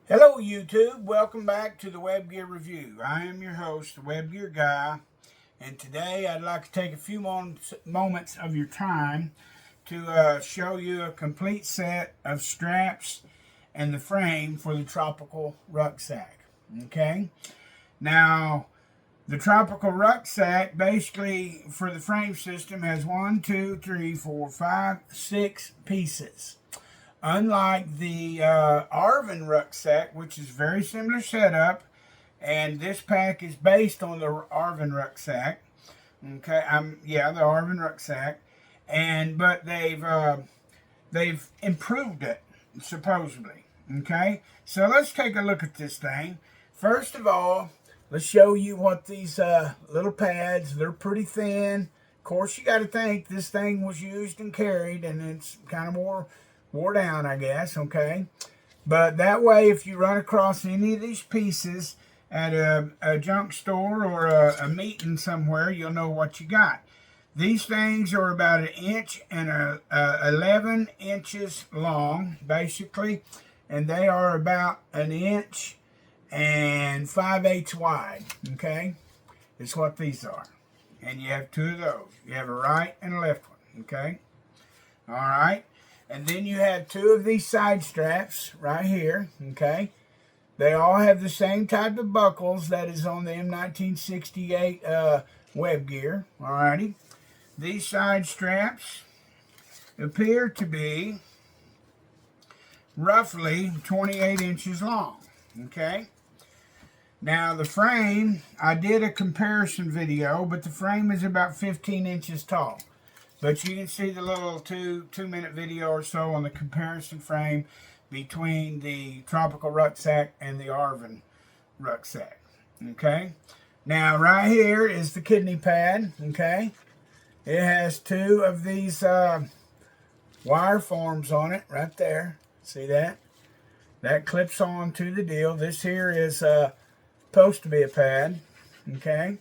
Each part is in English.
Hello YouTube, welcome back to the Web Gear Review. I am your host, the Web Gear Guy, and today I'd like to take a few moments of your time to show you a complete set of straps and the frame for the Tropical Rucksack. Okay, now the Tropical Rucksack basically for the frame system has 1, 2, 3, 4, 5, 6 pieces. Unlike the Arvin rucksack, which is very similar setup, and this pack is based on the Arvin rucksack. Okay, the Arvin rucksack, but they've improved it supposedly. Okay, so let's take a look at this thing. First of all, let's show you what these little pads. They're pretty thin. Of course, you got to think this thing was used and carried, and it's kind of wore down, I guess, okay? But that way, if you run across any of these pieces at a junk store or a meeting somewhere, you'll know what you got. These things are about 1 inch and 11 inches long, basically, and they are about 1 inch and 5/8 wide, okay? It's what these are. And you have 2 of those. You have a right and a left one, okay? All right. And then you have 2 of these side straps right here, okay? They all have the same type of buckles that is on the M1968 Web Gear, alrighty? These side straps appear to be roughly 28 inches long, okay? Now the frame, I did a comparison video, but the frame is about 15 inches tall. But you can see the little two-minute video or so on the comparison frame between the Tropical Rucksack and the Arvin rucksack. Okay. Now right here is the kidney pad. Okay. It has 2 of these wire forms on it right there. See that? That clips on to the deal. This here is supposed to be a pad. Okay.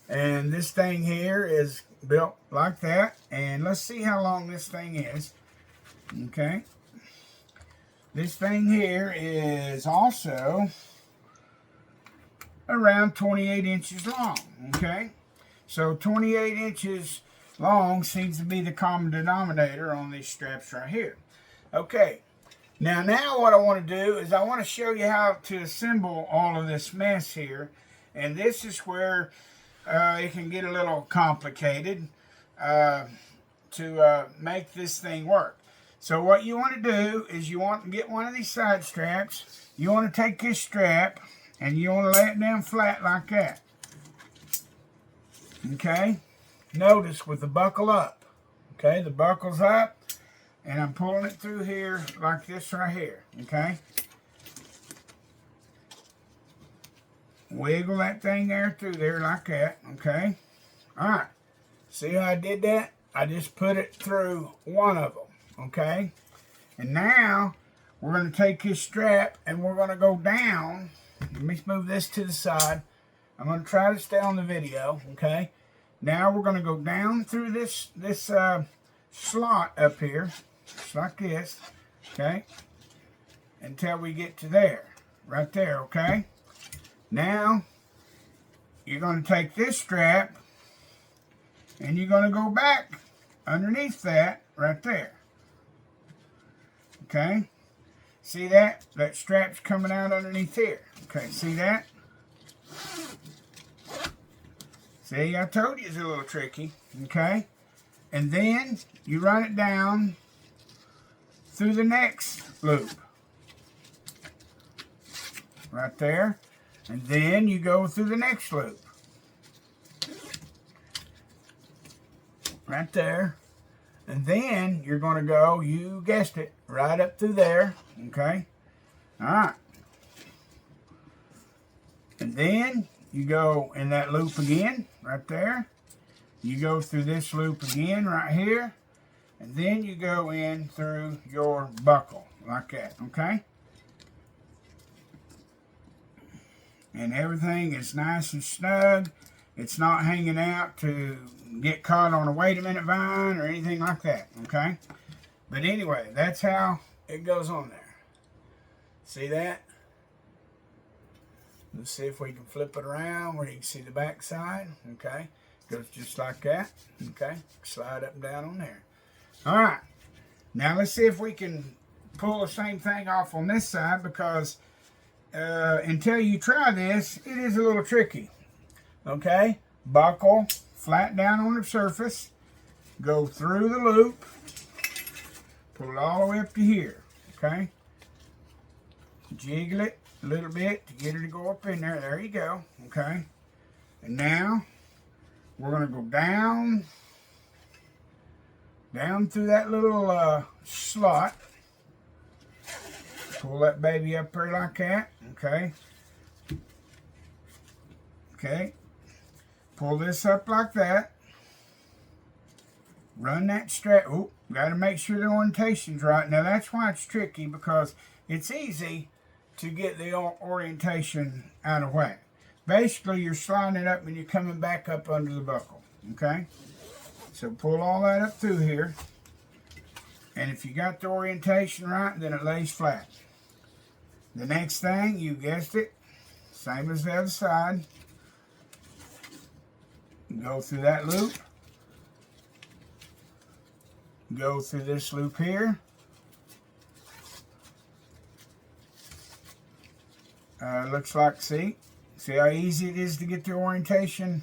And this thing here is built like that, and let's see how long this thing is. Okay, this thing here is also around 28 inches long. Okay, so 28 inches long seems to be the common denominator on these straps right here. Okay, now what I want to do is I want to show you how to assemble all of this mess here, and this is where it can get a little complicated to make this thing work. So what you want to do is you want to get one of these side straps. You want to take this strap and you want to lay it down flat like that. Okay? Notice with the buckle up. Okay, the buckle's up and I'm pulling it through here like this right here. Okay? Wiggle that thing there through there like that, okay? All right. See how I did that? I just put it through one of them, okay? And now we're going to take this strap and we're going to go down. Let me move this to the side. I'm going to try to stay on the video, okay? Now we're going to go down through this slot up here, just like this, okay? Until we get to there, right there, okay? Now, you're going to take this strap and you're going to go back underneath that right there. Okay? See that? That strap's coming out underneath here. Okay, see that? See, I told you it's a little tricky. Okay? And then you run it down through the next loop. Right there. And then you go through the next loop. Right there. And then you're going to go, you guessed it, right up through there. Okay? Alright. And then you go in that loop again, right there. You go through this loop again, right here. And then you go in through your buckle, like that. Okay? And everything is nice and snug. It's not hanging out to get caught on a wait a minute vine or anything like that, okay? But anyway, that's how it goes on there. See that? Let's see if we can flip it around where you can see the back side. Okay, goes just like that. Okay, slide up and down on there. All right, now let's see if we can pull the same thing off on this side, because until you try this, it is a little tricky. Okay, buckle flat down on the surface, go through the loop, pull it all the way up to here. Okay, jiggle it a little bit to get her to go up in there. There you go. Okay, and now we're going to go down through that little slot. Pull that baby up there like that. Okay. Okay. Pull this up like that. Run that strap. Oh, got to make sure the orientation's right. Now that's why it's tricky, because it's easy to get the orientation out of whack. Basically, you're sliding it up and you're coming back up under the buckle. Okay. So pull all that up through here. And if you got the orientation right, then it lays flat. The next thing, you guessed it, same as the other side. Go through that loop. Go through this loop here. Looks like, see how easy it is to get the orientation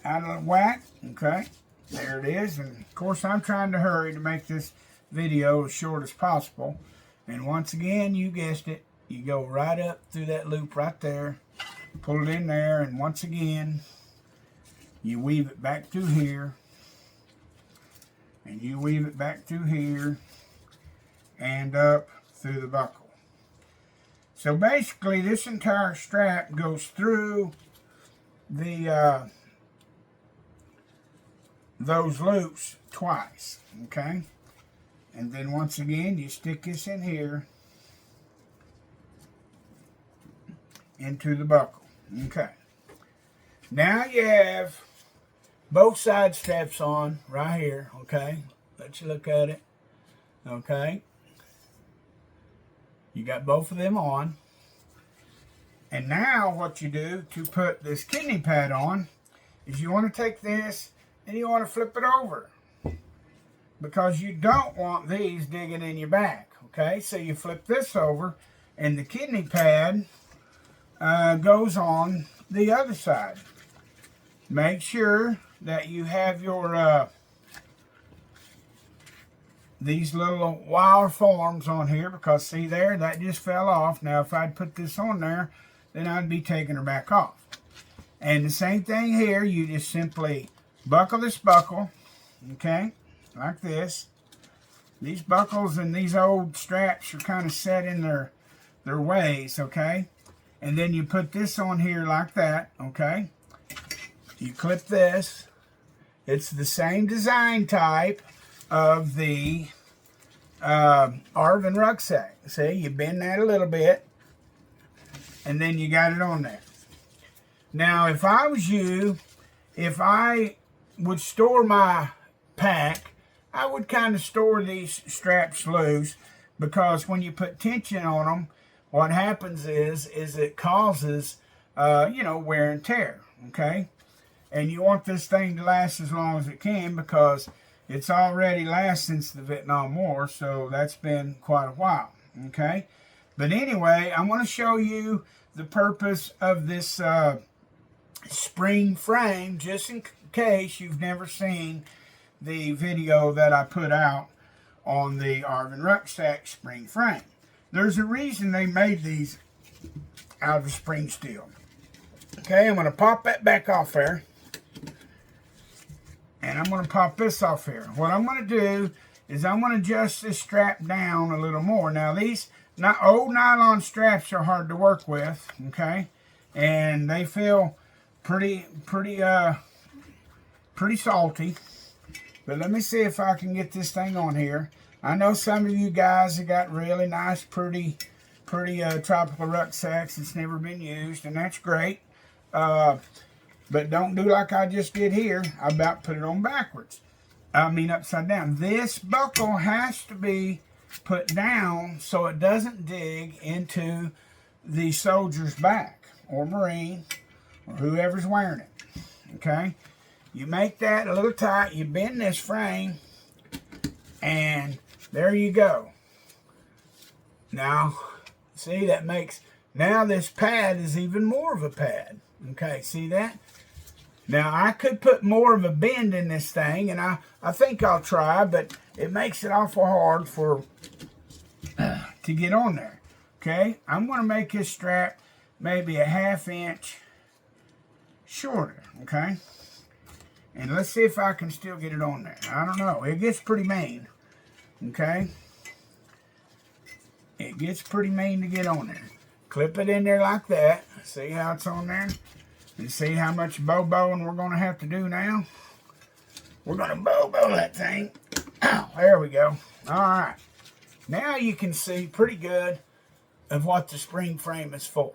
out of whack? Okay, there it is. And of course, I'm trying to hurry to make this video as short as possible. And once again, you guessed it, you go right up through that loop right there, pull it in there, and once again, you weave it back through here, and you weave it back through here, and up through the buckle. So basically, this entire strap goes through the those loops twice, okay? And then once again, you stick this in here into the buckle. Okay. Now you have both side straps on right here. Okay. Let you look at it. Okay. You got both of them on. And now what you do to put this kidney pad on is you want to take this and you want to flip it over, because you don't want these digging in your back. Okay, so you flip this over and the kidney pad goes on the other side. Make sure that you have your these little wire forms on here, because see there, that just fell off. Now if I'd put this on there, then I'd be taking her back off. And the same thing here, you just simply buckle this buckle, okay, like this. These buckles and these old straps are kind of set in their ways, okay? And then you put this on here like that, okay? You clip this. It's the same design type of the Arvin rucksack. See, you bend that a little bit, and then you got it on there. Now, if I was you, if I would store my pack, I would kind of store these straps loose, because when you put tension on them, what happens is it causes, wear and tear, okay? And you want this thing to last as long as it can, because it's already lasted since the Vietnam War, so that's been quite a while, okay? But anyway, I want to show you the purpose of this spring frame, just in case you've never seen the video that I put out on the Arvin rucksack spring frame. There's a reason they made these out of spring steel. Okay, I'm going to pop that back off there. And I'm going to pop this off here. What I'm going to do is I'm going to adjust this strap down a little more. Now these old nylon straps are hard to work with, okay? And they feel pretty salty. But let me see if I can get this thing on here. I know some of you guys have got really nice, pretty tropical rucksacks that's never been used, and that's great. But don't do like I just did here. I about put it on backwards. I mean upside down. This buckle has to be put down so it doesn't dig into the soldier's back. or Marine or whoever's wearing it. Okay? You make that a little tight. You bend this frame, and there you go. Now, see, that makes, now this pad is even more of a pad. Okay, see that? Now, I could put more of a bend in this thing, and I think I'll try, but it makes it awful hard for to get on there. Okay, I'm going to make this strap maybe a 1/2 inch shorter, okay? And let's see if I can still get it on there. I don't know. It gets pretty mean, okay? It gets pretty mean to get on there. Clip it in there like that. See how it's on there? And see how much bow-bowing we're going to have to do now? We're going to bow-bow that thing. Oh, there we go. All right. Now you can see pretty good of what the spring frame is for.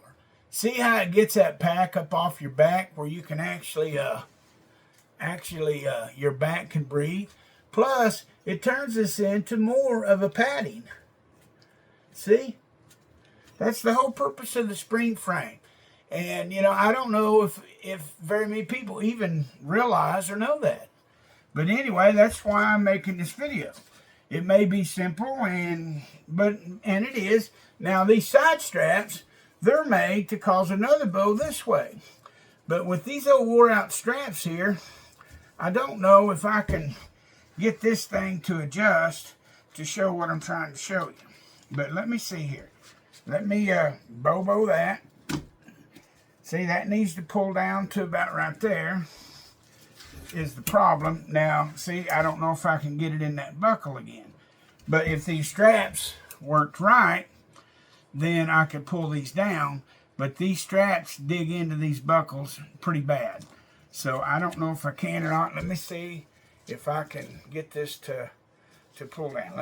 See how it gets that pack up off your back where you can actually your back can breathe. Plus, it turns this into more of a padding. See? That's the whole purpose of the spring frame. And, you know, I don't know if very many people even realize or know that. But anyway, that's why I'm making this video. It may be simple, and it is. Now, these side straps, they're made to cause another bow this way. But with these old wore-out straps here, I don't know if I can get this thing to adjust to show what I'm trying to show you. But let me see here. Let me bow that. See, that needs to pull down to about right there is the problem. Now, see, I don't know if I can get it in that buckle again. But if these straps worked right, then I could pull these down. But these straps dig into these buckles pretty bad. So I don't know if I can or not. Let me see if I can get this to pull down.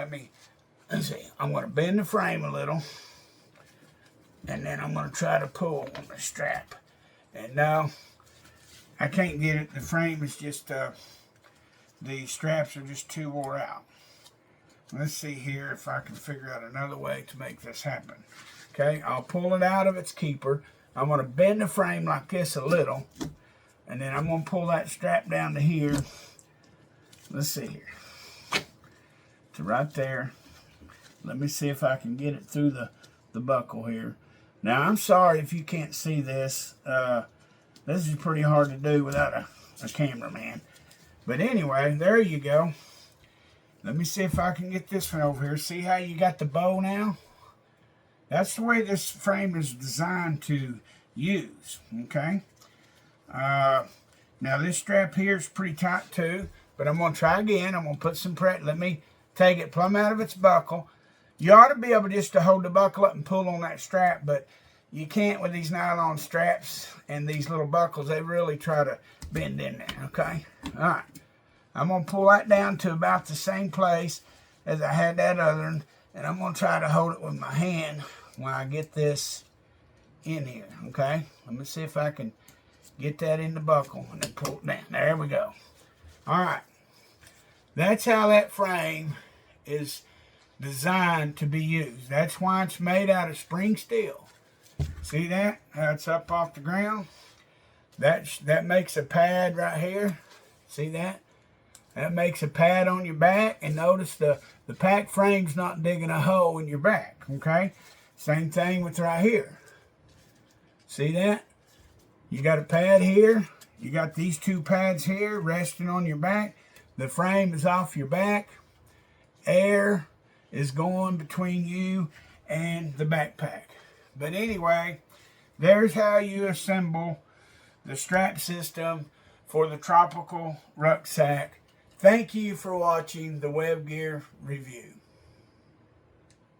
Let's see. I'm going to bend the frame a little. And then I'm going to try to pull on the strap. And now, I can't get it. The frame is just, the straps are just too wore out. Let's see here if I can figure out another way to make this happen. Okay, I'll pull it out of its keeper. I'm going to bend the frame like this a little. And then I'm going to pull that strap down to here. Let's see here. To right there. Let me see if I can get it through the buckle here. Now, I'm sorry if you can't see this. This is pretty hard to do without a cameraman. But anyway, there you go. Let me see if I can get this one over here. See how you got the bow now? That's the way this frame is designed to use, okay? Now, this strap here is pretty tight too. But I'm going to try again. I'm going to put some pressure. Let me take it plumb out of its buckle. You ought to be able just to hold the buckle up and pull on that strap, but you can't with these nylon straps and these little buckles. They really try to bend in there, okay? All right. I'm going to pull that down to about the same place as I had that other one, and I'm going to try to hold it with my hand when I get this in here, okay? Let me see if I can get that in the buckle and then pull it down. There we go. All right. That's how that frame is designed to be used. That's why it's made out of spring steel. See that? How it's up off the ground? That makes a pad right here. See that? That makes a pad on your back. And notice the pack frame's not digging a hole in your back. Okay? Same thing with right here. See that? You got a pad here. You got these two pads here resting on your back. The frame is off your back. Air is going between you and the backpack. But anyway, there's how you assemble the strap system for the Tropical Rucksack. Thank you for watching the Web Gear Review.